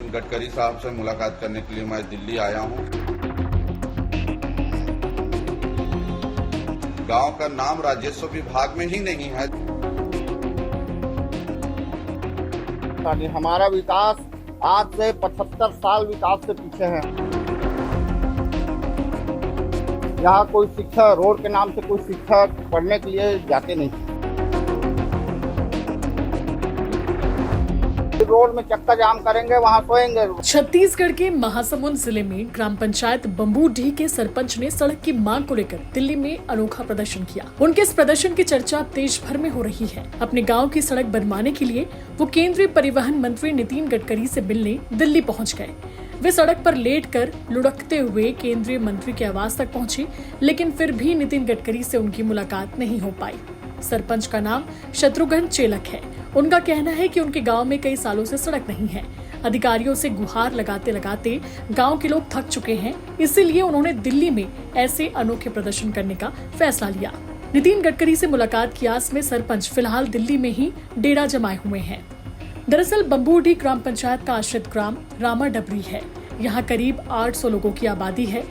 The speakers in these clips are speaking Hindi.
नितिन गडकरी साहब से मुलाकात करने के लिए मैं दिल्ली आया हूं। गांव का नाम राजस्व विभाग में ही नहीं है। हमारा विकास आज से 75 साल विकास से पीछे है। यहाँ कोई शिक्षक रोड के नाम से कोई शिक्षक पढ़ने के लिए जाते नहीं। रोड में चक्का जाम करेंगे, वहाँ सोएंगे। छत्तीसगढ़ के महासमुंद जिले में ग्राम पंचायत बम्बूडीह के सरपंच ने सड़क की मांग को लेकर दिल्ली में अनोखा प्रदर्शन किया। उनके इस प्रदर्शन की चर्चा देश भर में हो रही है। अपने गांव की सड़क बनवाने के लिए वो केंद्रीय परिवहन मंत्री नितिन गडकरी से मिलने दिल्ली पहुंच गए। वे सड़क पर लेटकर लुढ़कते हुए केंद्रीय मंत्री के आवास तक पहुंचे, लेकिन फिर भी नितिन गडकरी से उनकी मुलाकात नहीं हो पाई। सरपंच का नाम शत्रुघ्न चेलक है। उनका कहना है कि उनके गांव में कई सालों से सड़क नहीं है। अधिकारियों से गुहार लगाते लगाते गांव के लोग थक चुके हैं, इसीलिए उन्होंने दिल्ली में ऐसे अनोखे प्रदर्शन करने का फैसला लिया। नितिन गडकरी से मुलाकात की आस में सरपंच फिलहाल दिल्ली में ही डेरा जमाए हुए हैं। दरअसल बम्बूडीह ग्राम पंचायत का आश्रित ग्राम रामा डबरी है। यहाँ करीब 800 लोगों की आबादी है।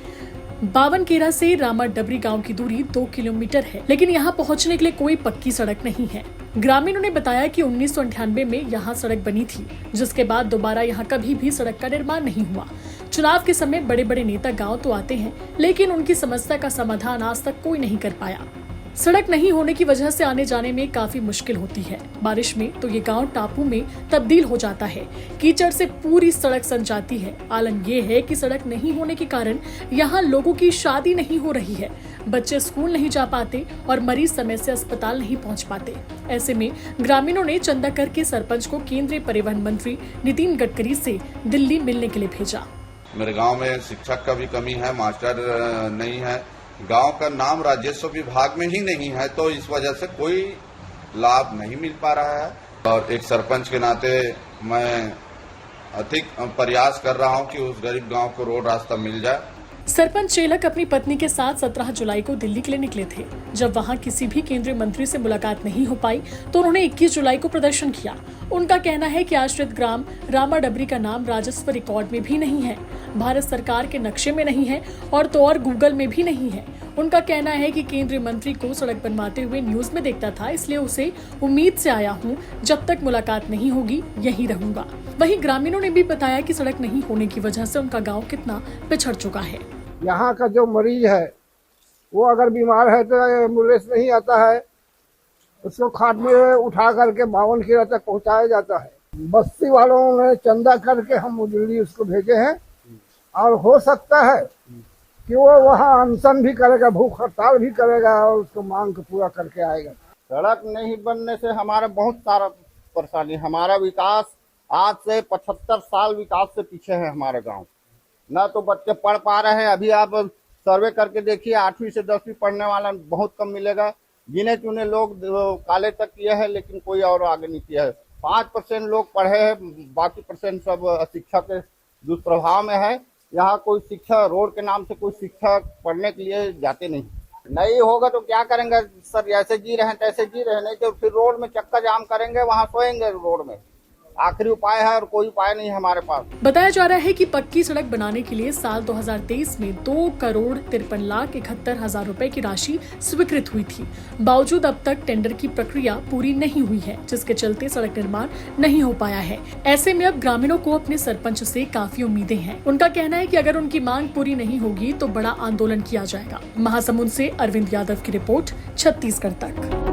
बावनकेरा से रामा डबरी गांव की दूरी 2 किलोमीटर है, लेकिन यहाँ पहुँचने के लिए कोई पक्की सड़क नहीं है। ग्रामीणों ने बताया कि 1998 में यहाँ सड़क बनी थी, जिसके बाद दोबारा यहाँ कभी भी सड़क का निर्माण नहीं हुआ। चुनाव के समय बड़े बड़े नेता गांव तो आते हैं, लेकिन उनकी समस्या का समाधान आज तक कोई नहीं कर पाया। सड़क नहीं होने की वजह से आने जाने में काफी मुश्किल होती है। बारिश में तो ये गांव टापू में तब्दील हो जाता है। कीचड़ से पूरी सड़क सन जाती है। आलम ये है कि सड़क नहीं होने के कारण यहाँ लोगों की शादी नहीं हो रही है, बच्चे स्कूल नहीं जा पाते और मरीज समय से अस्पताल नहीं पहुँच पाते। ऐसे में ग्रामीणों ने चंदा करके सरपंच को केंद्रीय परिवहन मंत्री नितिन गडकरी से दिल्ली मिलने के लिए भेजा। मेरे गाँव में शिक्षक का भी कमी है, मास्टर नहीं है, गांव का नाम राजस्व विभाग में ही नहीं है, तो इस वजह से कोई लाभ नहीं मिल पा रहा है। और एक सरपंच के नाते मैं अधिक प्रयास कर रहा हूं कि उस गरीब गांव को रोड रास्ता मिल जाए। सरपंच चेलक अपनी पत्नी के साथ 17 जुलाई को दिल्ली के लिए निकले थे। जब वहां किसी भी केंद्रीय मंत्री से मुलाकात नहीं हो पाई, तो उन्होंने 21 जुलाई को प्रदर्शन किया। उनका कहना है कि आश्रित ग्राम रामा डबरी का नाम राजस्व रिकॉर्ड में भी नहीं है, भारत सरकार के नक्शे में नहीं है और तो और गूगल में भी नहीं है। उनका कहना है कि केंद्रीय मंत्री को सड़क बनवाते हुए न्यूज में देखता था, इसलिए उसे उम्मीद से आया हूँ। जब तक मुलाकात नहीं होगी यहीं रहूंगा। वहीं ग्रामीणों ने भी बताया कि सड़क नहीं होने की वजह से उनका गाँव कितना पिछड़ चुका है। यहाँ का जो मरीज है वो अगर बीमार है तो एम्बुलेंस नहीं आता है, उसको खाट में उठा करके बावनकेरा तक पहुँचाया जाता है। बस्ती वालों ने चंदा करके हम दिल्ली उसको भेजे हैं और हो सकता है कि वो वहाँ अनशन भी करेगा, भूख हड़ताल भी करेगा और उसको मांग को पूरा करके आएगा। सड़क नहीं बनने से हमारा बहुत सारा परेशानी। हमारा विकास आज से 75 साल विकास से पीछे है हमारा गाँव। ना तो बच्चे पढ़ पा रहे हैं। अभी आप सर्वे करके देखिए, 8वीं से 10वीं पढ़ने वाला बहुत कम मिलेगा। गिने चुने लोग कॉलेज तक किए हैं, लेकिन कोई और आगे नहीं किया है। 5% लोग पढ़े हैं, बाकी परसेंट सब शिक्षा के दुष्प्रभाव में है। यहाँ कोई शिक्षक रोड के नाम से कोई शिक्षक पढ़ने के लिए जाते नहीं होगा तो क्या करेंगे सर? जैसे जी रहे हैं तैसे जी रहे, नहीं तो फिर रोड में चक्का जाम करेंगे, वहाँ सोएंगे रोड में। आखिरी उपाय है और कोई उपाय नहीं है हमारे पास। बताया जा रहा है कि पक्की सड़क बनाने के लिए साल 2023 में 2,53,71,000 रुपए की राशि स्वीकृत हुई थी। बावजूद अब तक टेंडर की प्रक्रिया पूरी नहीं हुई है, जिसके चलते सड़क निर्माण नहीं हो पाया है। ऐसे में अब ग्रामीणों को अपने सरपंच से काफी उम्मीदें हैं। उनका कहना है कि अगर उनकी मांग पूरी नहीं होगी तो बड़ा आंदोलन किया जाएगा। महासमुंद से अरविंद यादव की रिपोर्ट, छत्तीसगढ़ तक।